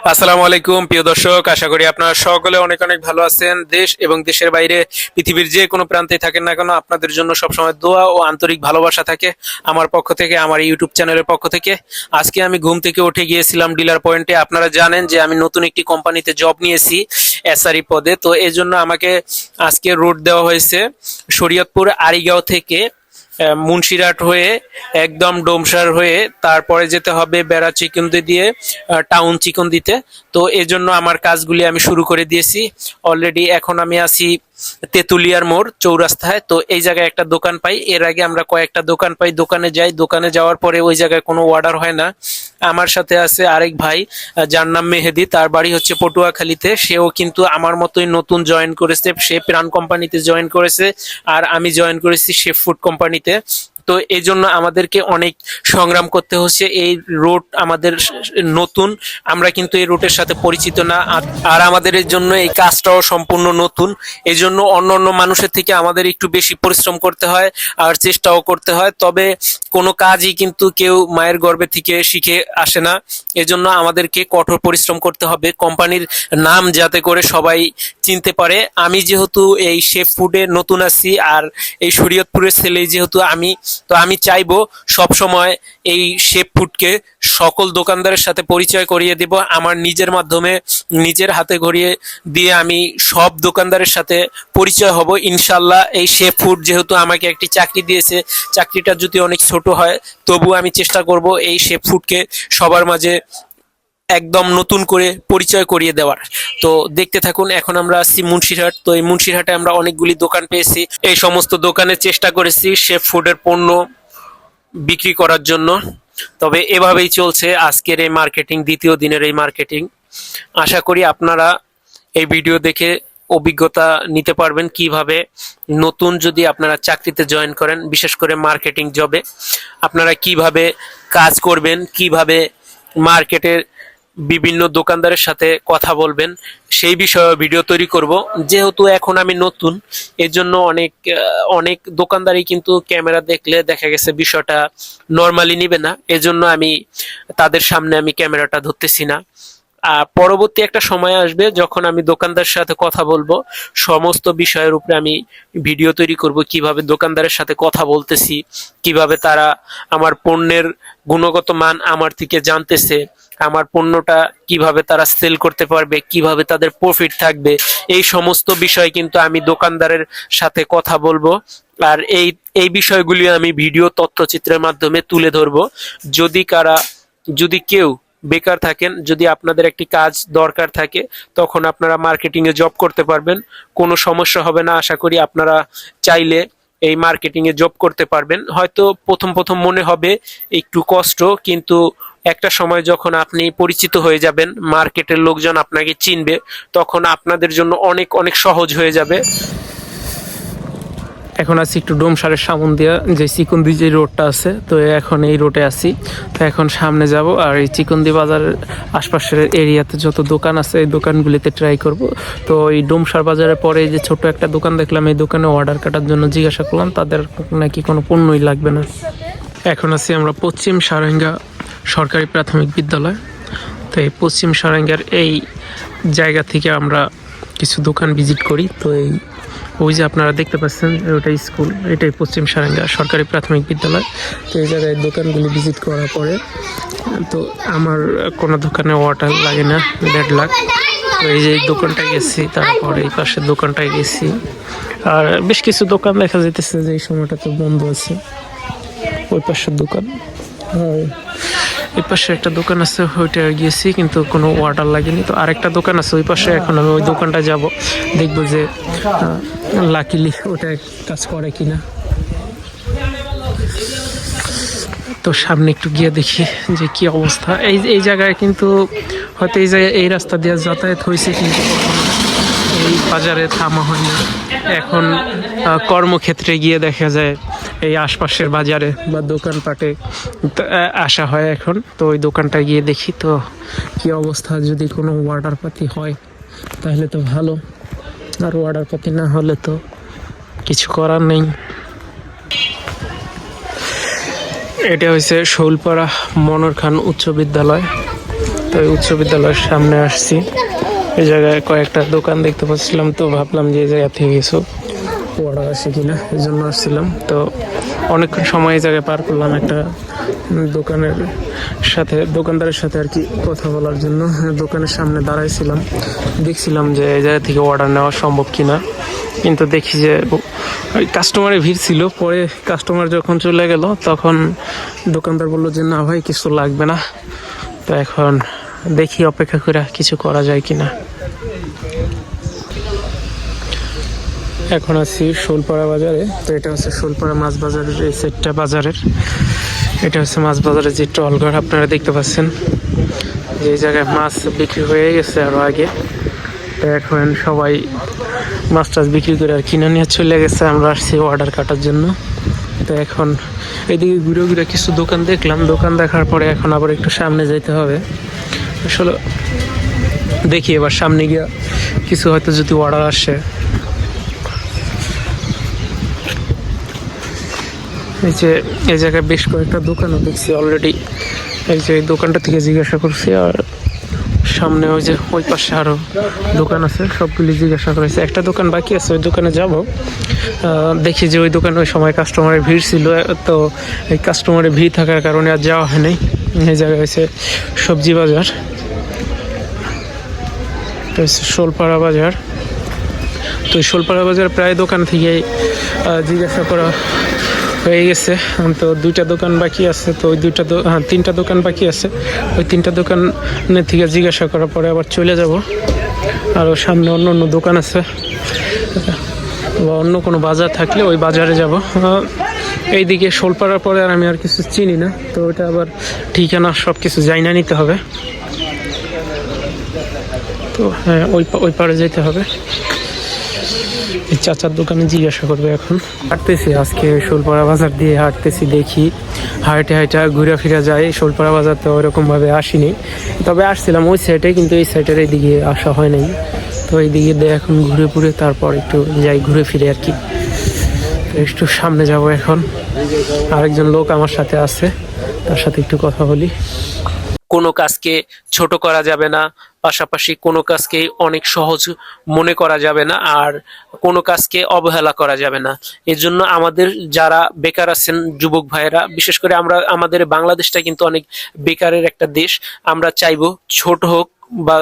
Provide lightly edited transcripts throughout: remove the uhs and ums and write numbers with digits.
আসসালামু আলাইকুম প্রিয় দর্শক, আশা করি আপনারা সকলে অনেক অনেক ভালো আছেন। দেশ এবং দেশের বাইরে পৃথিবীর যে কোনো প্রান্তে থাকেন না কেন, আপনাদের জন্য সবসময় দোয়া ও আন্তরিক ভালোবাসা থাকে আমার পক্ষ থেকে, আমার ইউটিউব চ্যানেলের পক্ষ থেকে। আজকে আমি ঘুম থেকে উঠে গিয়েছিলাম ডিলার পয়েন্টে। আপনারা জানেন যে আমি নতুন একটি কোম্পানিতে জব নিয়েছি এসআরই পদে, তো এই জন্য আমাকে আজকে রুট দেওয়া হয়েছে শরীয়তপুর আরিগাঁও থেকে মুন্সিরহাট হয়ে একদম ডোমসার হয়ে তারপরে যেতে হবে বেড়া চিকন্দি দিয়ে টাউন চিকন্দিতে। তো এজন্য আমার কাজগুলি আমি শুরু করে দিয়েছি অলরেডি। এখন আমি আছি তেতুলিয়ার মোড় চৌরাস্তায়। তো এই জায়গায় একটা দোকান পাই, এর আগে আমরা কয়েকটা দোকান পাই, দোকানে যাই, দোকানে যাওয়ার পরে ওই জায়গায় কোনো অর্ডার হয় না। আমার সাথে আছে আরেক ভাই, যার নাম মেহেদি, তার বাড়ি হচ্ছে পটুয়াখালীতে। সেও কিন্তু আমার মতোই নতুন জয়েন করেছে, সে প্রাণ কোম্পানিতে জয়েন করেছে, আর আমি জয়েন করেছি শেফ ফুড কোম্পানিতে। তো এই জন্য আমাদেরকে অনেক সংগ্রাম করতে হচ্ছে। এই রুট আমাদের নতুন, আমরা কিন্তু এই রুটের সাথে পরিচিত না, আর আমাদের এর জন্য এই কাজটাও সম্পূর্ণ নতুন। এই জন্য অন্য অন্য মানুষের থেকে আমাদের একটু বেশি পরিশ্রম করতে হয় আর চেষ্টাও করতে হয়। তবে কোনো কাজই কিন্তু কেউ মায়ের গর্ভে থেকে শিখে আসে না, এজন্য আমাদেরকে কঠোর পরিশ্রম করতে হবে কোম্পানির নাম যাতে করে সবাই চিনতে পারে। আমি যেহেতু এই শেফ ফুডে নতুন আছি আর এই শরীয়তপুরের ছেলে যেহেতু আমি, তো আমি চাইবো সব সময় এই শেফ ফুডকে সকল দোকানদারের সাথে পরিচয় করিয়ে দিব। আমার নিজের মাধ্যমে নিজের হাতে গড়িয়ে দিয়ে আমি সব দোকানদারের সাথে পরিচয় হব ইনশাল্লাহ। এই শেফ ফুড যেহেতু আমাকে একটি চাকরি দিয়েছে, চাকরিটা যদি অনেক ছোট হয় তবু আমি চেষ্টা করব এই শেফ ফুডকে সবার মাঝে একদম নতুন করে পরিচয় করিয়ে দেওয়ার। তো দেখতে থাকুন। এখন আমরা আসছি মুন্সিরহাট। তো এই মুন্সিরহাটে আমরা অনেকগুলি দোকান পেয়েছি, এই সমস্ত দোকানে চেষ্টা করেছি শেফ ফুডের পণ্য বিক্রি করার জন্য। তবে এভাবেই চলছে আজকের এই মার্কেটিং, দ্বিতীয় দিনের এই মার্কেটিং। আশা করি আপনারা এই ভিডিও দেখে অভিজ্ঞতা নিতে পারবেন কিভাবে নতুন যদি আপনারা চাকরিতে জয়েন করেন, বিশেষ করে মার্কেটিং জবে, আপনারা কিভাবে কাজ করবেন, কিভাবে মার্কেটের বিভিন্ন দোকানদারের সাথে কথা বলবেন, সেই বিষয়ে ভিডিও তৈরি করব। যেহেতু এখন আমি নতুন, এর জন্য অনেক অনেক দোকানদারই কিন্তু ক্যামেরা দেখলে দেখা গেছে বিষয়টা নর্মালি নিবে না, এজন্য আমি তাদের সামনে আমি ক্যামেরাটা ধরতেছি না। পরবর্তী একটা সময় আসবে যখন আমি দোকানদার সাথে কথা বলবো, সমস্ত বিষয়ের উপরে আমি ভিডিও তৈরি করব, কিভাবে দোকানদারের সাথে কথা বলতেছি, কিভাবে তারা আমার পণ্যের গুণগত মান আমার থেকে জানতেছে, আমার পণ্যটা কিভাবে তারা সেল করতে পারবে, কিভাবে তাদের প্রফিট থাকবে, এই সমস্ত বিষয় কিন্তু আমি দোকানদারের সাথে কথা বলবো। আর এই বিষয়গুলি আমি ভিডিও তথ্যচিত্রের মাধ্যমে তুলে ধরবো। যদি কেউ বেকার থাকেন, যদি আপনাদের একটি কাজ দরকার থাকে, তখন আপনারা মার্কেটিং এ জব করতে পারবেন, কোনো সমস্যা হবে না। আশা করি আপনারা চাইলে এই মার্কেটিং এ জব করতে পারবেন। হয়তো প্রথম প্রথম মনে হবে একটু কষ্ট, কিন্তু একটা সময় যখন আপনি পরিচিত হয়ে যাবেন, মার্কেটের লোকজন আপনাকে চিনবে, তখন আপনাদের জন্য অনেক অনেক সহজ হয়ে যাবে। এখন আছি একটু ডোমসারের সামন দিয়া, যে চিকন্দি যে রোডটা আছে, তো এখন এই রোডে আছি। তো এখন সামনে যাব আর এই চিকন্দি বাজারের আশপাশের এরিয়াতে যত দোকান আছে এই দোকানগুলিতে ট্রাই করব। তো এই ডোমসার বাজারের পরে যে ছোট একটা দোকান দেখলাম, এই দোকানে অর্ডার কাটার জন্য জিজ্ঞাসা করলাম, তাদের নাকি কোনো পণ্যই লাগবে না। এখন আছি আমরা পশ্চিম সারেঙ্গা সরকারি প্রাথমিক বিদ্যালয়। তো এই পশ্চিম সারেঙ্গার এই জায়গা থেকে আমরা কিছু দোকান ভিজিট করি। তো ওই যে আপনারা দেখতে পাচ্ছেন ওটাই স্কুল, এটাই পশ্চিম সারেঙ্গা সরকারি প্রাথমিক বিদ্যালয়। তো এই জায়গায় দোকানগুলি ভিজিট করার পরে তো আমার কোনো দোকানে ওয়াটার লাগে না, ব্যাড লাক। তো এই যে দোকানটায় গেছি, তারপরে এই পাশের দোকানটায় গেছি, আর বেশ কিছু দোকান দেখা যেতেছে যে এই সময়টাতে বন্ধ আছে। ওই পাশের দোকান, এই পাশে একটা দোকান আছে, ওইটা গিয়েছি কিন্তু কোনো ওয়াটার লাগেনি। তো আরেকটা দোকান আছে ওই পাশে, এখন আমি ওই দোকানটা যাব, দেখবো যে লাকিলি ওটা কাজ করে কিনা। তো সামনে একটু গিয়ে দেখি যে কি অবস্থা। এই জায়গায় কিন্তু হয়তো এই জায়গায় এই রাস্তা দিয়ে যাতায়াত হয়েছে, কিন্তু এই বাজারে থামা হয়নি। এখন কর্মক্ষেত্রে গিয়ে দেখা যায় এই আশপাশের বাজারে বা দোকানপাটে আসা হয় এখন। তো ওই দোকানটায় গিয়ে দেখি তো কি অবস্থা। যদি কোনো অর্ডার পাতি হয় তাহলে তো ভালো, আর অর্ডার পাতি না হলে তো কিছু করার নেই। এটা হচ্ছে শৌলপাড়া মনোর খান উচ্চ বিদ্যালয়। তো এই উচ্চ বিদ্যালয়ের সামনে আসছি। এই জায়গায় কয়েকটা দোকান দেখতে পাচ্ছিলাম, তো ভাবলাম যে এই জায়গা থেকে কিছু অর্ডার আসে কিনা, এই জন্য আসছিলাম। তো অনেকক্ষণ সময় এই জায়গায় পার করলাম একটা দোকানদারের সাথে আর কি কথা বলার জন্য। দোকানের সামনে দাঁড়াইছিলাম, দেখছিলাম যে এই জায়গা থেকে অর্ডার নেওয়া সম্ভব কিনা, কিন্তু দেখি যে কাস্টমারের ভিড় ছিল। পরে কাস্টমার যখন চলে গেল তখন দোকানদার বললো যে না ভাই, কিছু লাগবে না। তো এখন দেখি অপেক্ষা করে কিছু করা যায় কিনা। এখন আছি শোলপাড়া বাজারে। তো এটা হচ্ছে শোলপাড়া মাছ বাজারের এই সেটটা বাজারের। এটা হচ্ছে মাছ বাজারের যে টলঘর আপনারা দেখতে পাচ্ছেন, যে এই জায়গায় মাছ বিক্রি হয়ে গেছে আরো আগে। তো এখন সবাই মাছ টাছ বিক্রি করে আর কিনে নিয়ে চলে গেছে, আমরা আসছি অর্ডার কাটার জন্য। তো এখন এদিকে ঘুরে ঘুরে কিছু দোকান দেখলাম, দোকান দেখার পরে এখন আবার একটু সামনে যেতে হবে। আসলে দেখি এবার সামনে গিয়ে কিছু হয়তো যদি অর্ডার আসে। এই জায়গায় বেশ কয়েকটা দোকানও দেখছি অলরেডি। এই যে এই দোকানটা থেকে জিজ্ঞাসা করছি, আর সামনে ওই পাশে আরো দোকান আছে, সবগুলি জিজ্ঞাসা করেছে। একটা দোকান বাকি আছে, ওই দোকানে যাব। দেখি যে ওই দোকানে ওই সময় কাস্টমারের ভিড় ছিল, তো এই কাস্টমারের ভিড় থাকার কারণে আর যাওয়া হয়নি। এই জায়গায় হচ্ছে সবজি বাজার, শোলপাড়া বাজার। তো এই শোলপাড়া বাজার প্রায় দোকান থেকে জিজ্ঞাসা করা হয়ে গেছে। তো দুইটা দোকান বাকি আছে, তো ওই তিনটা দোকান বাকি আছে। ওই তিনটা দোকানের থেকে জিজ্ঞাসা করার পরে আবার চলে যাব। আরও সামনে অন্য অন্য দোকান আছে, বা অন্য কোনো বাজার থাকলে ওই বাজারে যাব। এইদিকে শোলপাড়ার পরে আর আমি আর কিছু চিনি না, তো ওটা আবার ঠিকানা সব কিছু জানা নিতে হবে। তো হ্যাঁ, ওই পাড়ে যেতে হবে। এই চাচার দোকানে জিজ্ঞাসা করবে। এখন হাঁটতেছি, আজকে শোলপাড়া বাজার দিয়ে হাঁটতেছি, দেখি হাঁটে ঘুরে ফিরে যায়। শোলপাড়া বাজার তো ওরকমভাবে আসিনি, তবে আসছিলাম ওই সাইডে, কিন্তু এই সাইডের এইদিকে আসা হয় নাই। তো এইদিকে দিয়ে এখন ঘুরে তারপর একটু যাই ঘুরে ফিরে আর কি। একটু সামনে যাব এখন, আরেকজন লোক আমার সাথে আছে, তার সাথে একটু কথা বলি। কোনো কাজকে ছোট করা যাবে না, পাশাপাশি কোনো কাজকে অনেক সহজ মনে করা যাবে না, আর কোনো কাজকে অবহেলা করা যাবে না। এজন্য আমাদের যারা বেকার আছেন যুবক ভাইয়েরা, বিশেষ করে আমাদের বাংলাদেশটা কিন্তু অনেক বেকারের একটা দেশ। আমরা চাইবো ছোট হোক বা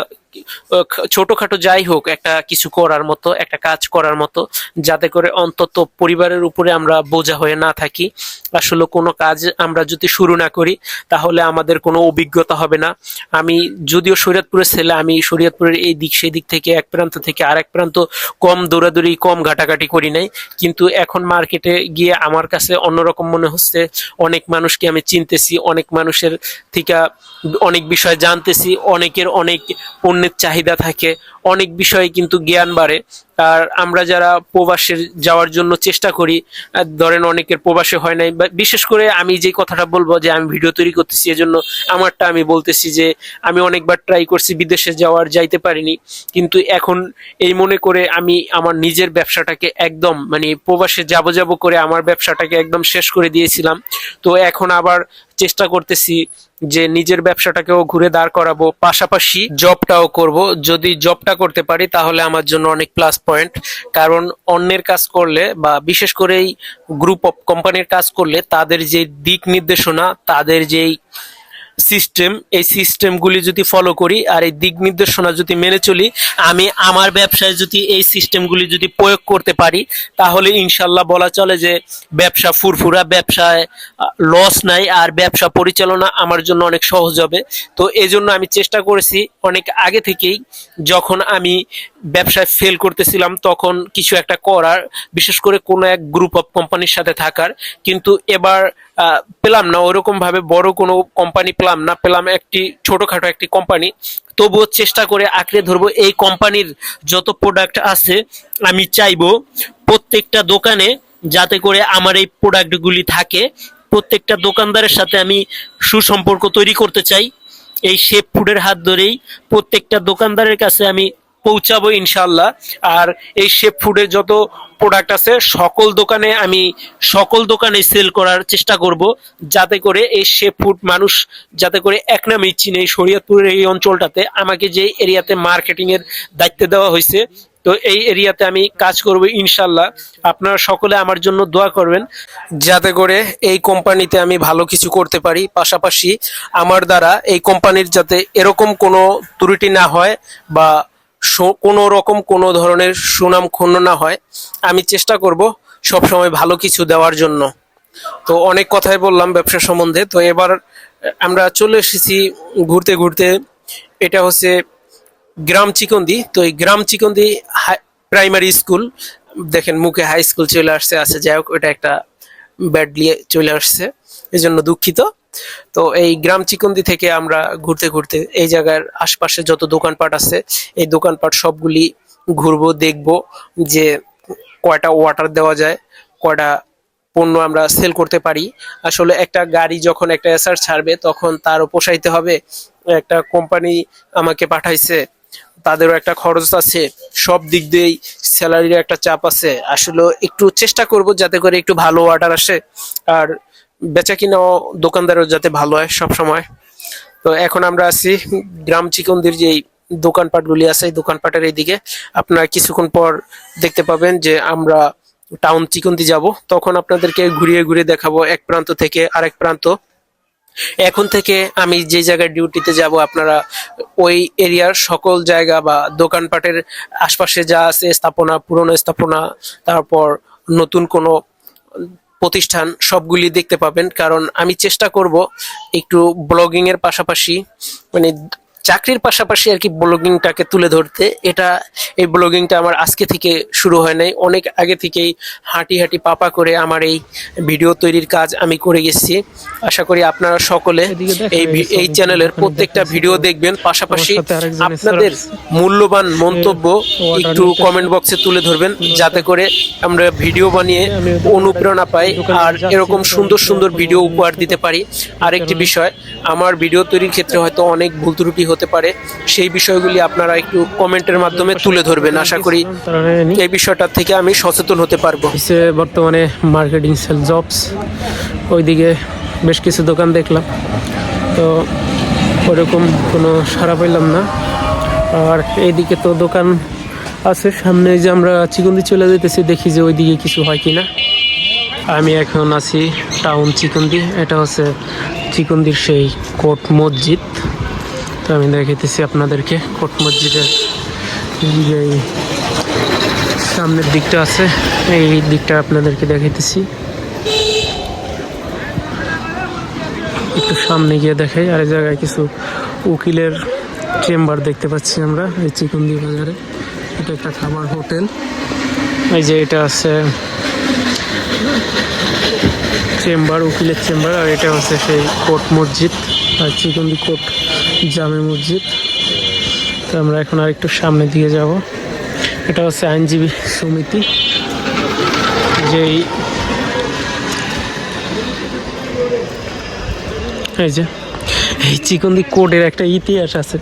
ছোটখাটো যাই হোক, একটা কিছু করার মতো, একটা কাজ করার মতো, যাতে করে অন্তত পরিবারের উপরে আমরা বোঝা হয়ে না থাকি। আসলে কোনো কাজ আমরা যদি শুরু না করি তাহলে আমাদের কোনো অভিজ্ঞতা হবে না। আমি যদিও শরীয়তপুরের ছেলে, আমি শরীয়তপুরের এই দিক সেই দিক থেকে এক প্রান্ত থেকে আরেক প্রান্ত কম দৌড়াদৌড়ি, কম ঘাটাঘাটি করি নাই, কিন্তু এখন মার্কেটে গিয়ে আমার কাছে অন্যরকম মনে হচ্ছে। অনেক মানুষকে আমি চিনতেছি, অনেক মানুষের থেকে অনেক বিষয় জানতেছি, অনেকের অনেক পণ্যের চাহিদা থাকে, অনেক বিষয়ে কিন্তু জ্ঞান বাড়ে। আর আমরা যারা প্রবাসে যাওয়ার জন্য চেষ্টা করি, ধরেন অনেকের প্রবাসে হয় নাই, বিশেষ করে আমি যে কথাটা বলবো যে আমি ভিডিও তৈরি করতেছি এজন্য আমারটা আমি বলতেছি, যে আমি অনেকবার ট্রাই করছি বিদেশে যাইতে পারিনি, কিন্তু এখন এই মনে করে আমি আমার নিজের ব্যবসাটাকে একদম প্রবাসে যাব করে আমার ব্যবসাটাকে একদম শেষ করে দিয়েছিলাম। তো এখন আবার চেষ্টা করতেছি যে নিজের ব্যবসাটাকেও ঘুরে দাঁড় করাবো, পাশাপাশি জবটাও করব। যদি জবটা করতে পারি তাহলে আমার জন্য অনেক প্লাস পয়েন্ট। কারণ অন্যের কাজ করলে, বা বিশেষ করে এই গ্রুপ অফ কোম্পানির কাজ করলে, তাদের যে দিক নির্দেশনা, তাদের যেই সিস্টেম, এই সিস্টেমগুলি যদি ফলো করি আর এই দিক নির্দেশনা যদি মেনে চলি, আমি আমার ব্যবসায় যদি এই সিস্টেমগুলি যদি প্রয়োগ করতে পারি, তাহলে ইনশাল্লাহ বলা চলে যে ব্যবসা ফুরফুরা, ব্যবসায় লস নাই, আর ব্যবসা পরিচালনা আমার জন্য অনেক সহজ হবে। তো এই জন্য আমি চেষ্টা করেছি অনেক আগে থেকেই, যখন আমি ব্যবসায় ফেল করতেছিলাম তখন কিছু একটা করার, বিশেষ করে কোনো এক গ্রুপ অফ কোম্পানির সাথে থাকার। কিন্তু এবার পেলাম না ওরকম ভাবে বড় কোনো কোম্পানি, পেলাম একটি ছোটখাটো একটি কোম্পানি। তবুও চেষ্টা করে আঁকড়ে ধরবো এই কোম্পানির যত প্রোডাক্ট আছে। আমি চাইবো প্রত্যেকটা দোকানে যাতে করে আমার এই প্রোডাক্টগুলি থাকে। প্রত্যেকটা দোকানদারের সাথে আমি সুসম্পর্ক তৈরি করতে চাই। এই শেফ ফুডের হাত ধরেই প্রত্যেকটা দোকানদারের কাছে আমি পৌঁছাবো ইনশাল্লাহ। আর এই শেপ ফুডের যত প্রোডাক্ট আছে সকল দোকানে সেল করার চেষ্টা করব, যাতে করে এই শেপ ফুড মানুষ যাতে করে এক নামেই চিনে। এই শরীয়তপুরের এই অঞ্চলটাতে আমাকে যে এরিয়াতে মার্কেটিং এর দায়িত্ব দেওয়া হয়েছে, তো এই এরিয়াতে আমি কাজ করব ইনশাল্লাহ। আপনারা সকলে আমার জন্য দোয়া করবেন যাতে করে এই কোম্পানিতে আমি ভালো কিছু করতে পারি। পাশাপাশি আমার দ্বারা এই কোম্পানির যাতে এরকম কোনো ত্রুটি না হয় বা কোনো রকম কোনো ধরনের সুনাম ক্ষুণ্ণ না হয়, আমি চেষ্টা করব সবসময় ভালো কিছু দেওয়ার জন্য। তো অনেক কথাই বললাম ব্যবসা সম্বন্ধে। তো এবার আমরা চলে এসেছি ঘুরতে ঘুরতে। এটা হচ্ছে গ্রাম চিকন্দি। তো এই গ্রাম চিকন্দি প্রাইমারি স্কুল, দেখেন মুখে হাই স্কুল চলে আসছে, যাই হোক ওটা একটা ব্যাডলি চলে আসছে, এই জন্য দুঃখিত। তো এই গ্রাম চিকন্দি থেকে আমরা ঘুরতে ঘুরতে এই জায়গার আশপাশে যত দোকানপাট আছে এই দোকানপাট সবগুলি ঘুরবো, দেখবো যে কয়টা ওয়াটার দেওয়া যায়, কয়টা পণ্য আমরা সেল করতে পারি। আসলে একটা গাড়ি যখন একটা এসআর ছাড়বে তখন তারও পোষাইতে হবে। একটা কোম্পানি আমাকে পাঠাইছে, তাদেরও একটা খরচ আছে, সব দিক দিয়েই স্যালারির একটা চাপ আছে। আসলে একটু চেষ্টা করব যাতে করে একটু ভালো অর্ডার আসে, আর বেচা কিনাও দোকানদারও যাতে ভালো হয় সব সময়। তো এখন আমরা আছি গ্রাম চিকন্দির যে দোকানপাটগুলি আছে এই দোকানপাটের এইদিকে। আপনারা কিছুক্ষণ পর দেখতে পাবেন যে আমরা টাউন চিকন্দি যাব, তখন আপনাদেরকে ঘুরিয়ে ঘুরিয়ে দেখাবো এক প্রান্ত থেকে আরেক প্রান্ত। এখন থেকে আমি যে জায়গায় ডিউটিতে যাব আপনারা ওই এরিয়ার সকল জায়গা বা দোকানপাটের আশপাশে যা আছে স্থাপনা, পুরনো স্থাপনা, তারপর নতুন কোনো প্রতিষ্ঠান, সবগুলি দেখতে পাবেন। কারণ আমি চেষ্টা করব একটু ব্লগিং এর পাশাপাশি, মানে চাকরির পাশাপাশি আর কি ব্লগিংটাকে তুলে ধরতে। এই ব্লগিংটা আমার আজকে থেকে শুরু হয় নাই, অনেক আগে থেকেই হাঁটি হাঁটি পাপা করে আমার এই ভিডিও তৈরির কাজ আমি করে গেছি। আশা করি আপনারা সকলে এই চ্যানেলের প্রত্যেকটা ভিডিও দেখবেন, পাশাপাশি আপনাদের মূল্যবান মন্তব্য একটু কমেন্ট বক্সে তুলে ধরবেন, যাতে করে আমরা ভিডিও বানিয়ে অনুপ্রেরণা পাই আর এরকম সুন্দর সুন্দর ভিডিও উপহার দিতে পারি। আরেকটি বিষয়, আমার ভিডিও তৈরির ক্ষেত্রে হয়তো অনেক ভুল ত্রুটি হতে পারে, সেই বিষয়গুলি আপনারা একটু কমেন্টের মাধ্যমে তুলে ধরবেন। আশা করি এই বিষয়টা থেকে আমি সচেতন হতে পারবো। বর্তমানে মার্কেটিং সেল জবস, ওইদিকে বেশ কিছু দোকান দেখলাম, তো ওরকম কোনো সাড়া পাইলাম না। আর এইদিকে তো দোকান আছে সামনে, যে আমরা চিকন্দি চলে যেতেছি, দেখি যে ওইদিকে কিছু হয় কিনা। আমি এখন আছি টাউন চিকন্দি। এটা হচ্ছে চিকন্দির সেই কোট মসজিদ। তো আমি দেখাইতেছি আপনাদেরকে কোট মসজিদের যে সামনের দিকটা আছে, এই দিকটা আপনাদেরকে দেখাইতেছি। একটু সামনে গিয়ে দেখাই। আর এই জায়গায় কিছু উকিলের চেম্বার দেখতে পাচ্ছি আমরা এই চিকন্দি বাজারে। এটা একটা খাবার হোটেল। এই যে এটা আছে চেম্বার, উকিলের চেম্বার। আর এটা হচ্ছে সেই কোট মসজিদ আর চিকন্দি কোট জামে মসজিদ। তো আমরা এখন আর একটু সামনের দিকে যাব। এটা হচ্ছে আইনজীবী সমিতি, যেই এই যে এই চিকন্দি কোর্টের একটা ইতিহাস আছে।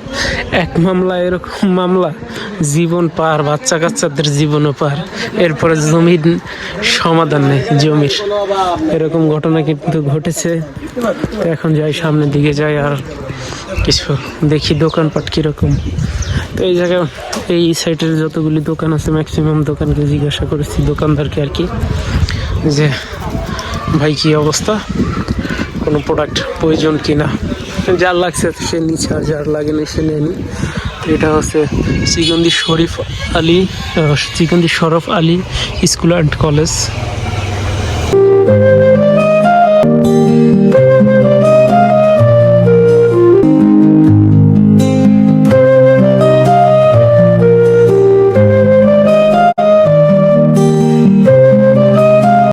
এক মামলা এরকম মামলা জীবন পার, বাচ্চা কাচ্চাদের জীবনও পার, এরপরে জমির সমাধান নেই জমির, এরকম ঘটনা কিন্তু ঘটেছে। তো এখন যাই সামনের দিকে যাই আর কিছু দেখি দোকানপাট কিরকম। তো এই জায়গায় এই সাইডের যতগুলি দোকান আছে ম্যাক্সিমাম দোকানকে জিজ্ঞাসা করেছি, দোকানদারকে আর কি, যে ভাই কি অবস্থা, কোনো প্রোডাক্ট প্রয়োজন কিনা। যার লাগছে সে নিচ্ছে, আর যার লাগে না সে নেয়নি। এটা হচ্ছে চিকন্দি Shroff Ali school and college.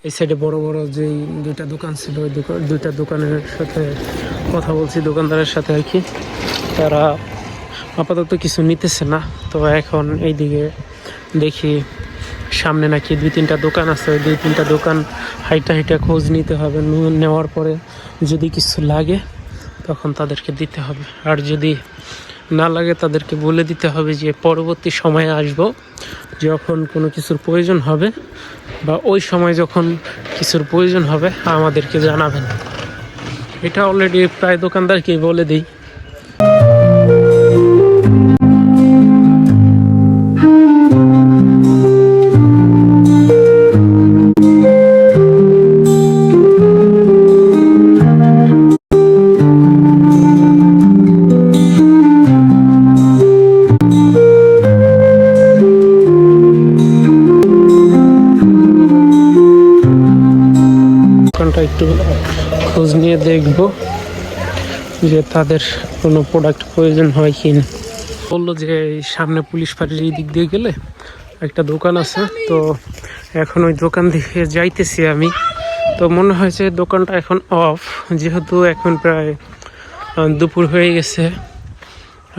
এই সাইডে বড় বড় যে দুইটা দোকান ছিল, ওই দুইটা দোকানের সাথে কথা বলছি, দোকানদারের সাথে আর কি। তারা আপাতত কিছু নিতেছে না। তো এখন এইদিকে দেখি সামনে নাকি 2-3টা দোকান আছে, ওই 2-3টা দোকান হাইটা খোঁজ নিতে হবে। নেওয়ার পরে যদি কিছু লাগে তখন তাদেরকে দিতে হবে, আর যদি না লাগে তাদেরকে বলে দিতে হবে যে পরবর্তী সময়ে আসব, যখন কোনো কিছুর প্রয়োজন হবে বা ওই সময় যখন কিছুর প্রয়োজন হবে আমাদেরকে জানাবেন। এটা অলরেডি প্রায় দোকানদারকেই বলে দিই। দোকানটা একটু খোঁজ নিয়ে দেখব যে তাদের কোনো প্রোডাক্ট প্রয়োজন হয় কি না। বললো যে এই সামনে পুলিশ ফাঁড়ির এই দিক দিয়ে গেলে একটা দোকান আছে, তো এখন ওই দোকান দিকে যাইতেছি আমি। তো মনে হয়েছে দোকানটা এখন অফ, যেহেতু এখন প্রায় দুপুর হয়ে গেছে,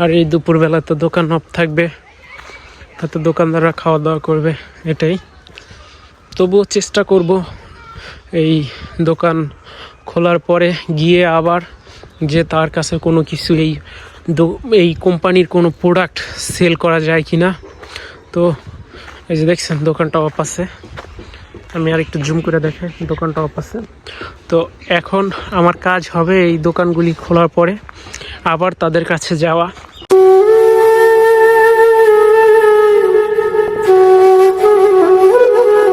আর এই দুপুরবেলা তো দোকান অফ থাকবে, হয়তো দোকানদাররা খাওয়া দাওয়া করবে, এটাই। তবুও চেষ্টা করব এই দোকান খোলার পরে গিয়ে আবার যে তার কাছে কোনো কিছু এই কোম্পানির কোনো প্রোডাক্ট সেল করা যায় কি না। তো এই যে দেখছেন দোকানটা অফ আছে, আমি আর একটু জুম করে দেখাই, দোকানটা অফ আছে। তো এখন আমার কাজ হবে এই দোকানগুলি খোলার পরে আবার তাদের কাছে যাওয়া।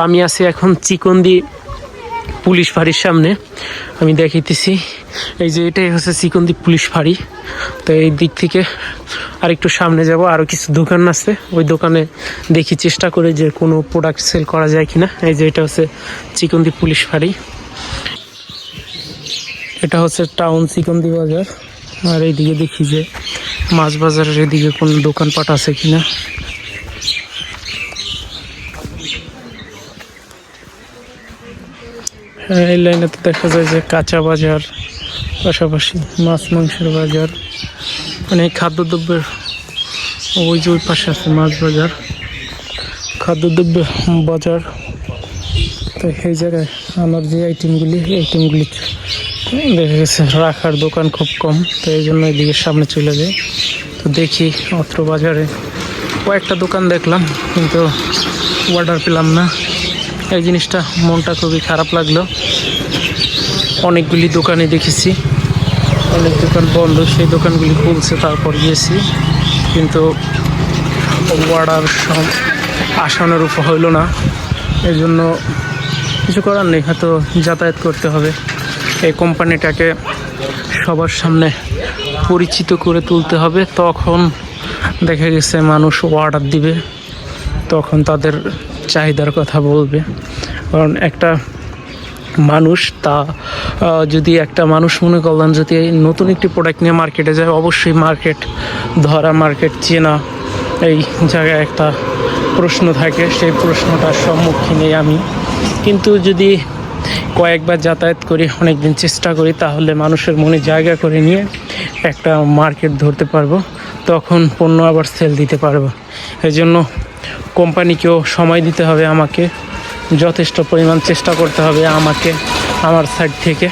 আমি আছি এখন চিকন্দি পুলিশ ফাঁড়ির সামনে, আমি দেখাইতেছি। এই যে এটাই হচ্ছে চিকন্দি পুলিশ ফাঁড়ি। তো এই দিক থেকে আর একটু সামনে যাব, আরও কিছু দোকান আছে, ওই দোকানে দেখি চেষ্টা করে যে কোনো প্রোডাক্ট সেল করা যায় কিনা। এই যে এটা হচ্ছে চিকন্দি পুলিশ ফাঁড়ি, এটা হচ্ছে টাউন চিকন্দি বাজার। আর এইদিকে দেখি যে মাছ বাজারের এদিকে কোনো দোকানপাট আছে কিনা। এই লাইনে তো দেখা যায় যে কাঁচা বাজার, পাশাপাশি মাছ মাংসের বাজার, মানে খাদ্যদ্রব্যের। ওই যে ওই পাশে আছে মাছ বাজার, খাদ্যদ্রব্য বাজার। তো এই জায়গায় আমার যে আইটেমগুলি দেখা গেছে রাখার দোকান খুব কম, তো এই জন্য এদিকে সামনে চলে যায়। তো দেখি অত্র বাজারে কয়েকটা দোকান দেখলাম, কিন্তু অর্ডার পেলাম না। এই জিনিসটা মনটা খুবই খারাপ লাগলো। অনেকগুলি দোকানে দেখেছি, অনেক দোকান বন্ধ, সেই দোকানগুলি খুলছে, তারপর গিয়েছি, কিন্তু অর্ডার আসানোর উপর হইল না। এই জন্য কিছু করার নেই, হয়তো যাতায়াত করতে হবে। এই কোম্পানিটাকে সবার সামনে পরিচিত করে তুলতে হবে, তখন দেখা গেছে মানুষ অর্ডার দিবে, তখন তাদের চাহিদার কথা বলবে। কারণ একটা মানুষ যদি একটা মানুষ মনে করলেন যদি নতুন একটি প্রোডাক্ট নিয়ে মার্কেটে যায়, অবশ্যই মার্কেট ধরা, মার্কেট চেনা, এই জায়গায় একটা প্রশ্ন থাকে, সেই প্রশ্নটার সম্মুখীনে আমি। কিন্তু যদি কয়েকবার যাতায়াত করি, অনেকদিন চেষ্টা করি, তাহলে মানুষের মনে জায়গা করে নিয়ে একটা মার্কেট ধরতে পারবো, তখন পণ্য আবার সেল দিতে পারবো। এই জন্য কোম্পানিকেও সময় দিতে হবে, আমাকে যথেষ্ট পরিমাণ চেষ্টা করতে হবে আমাকে, আমার সাইড থেকে।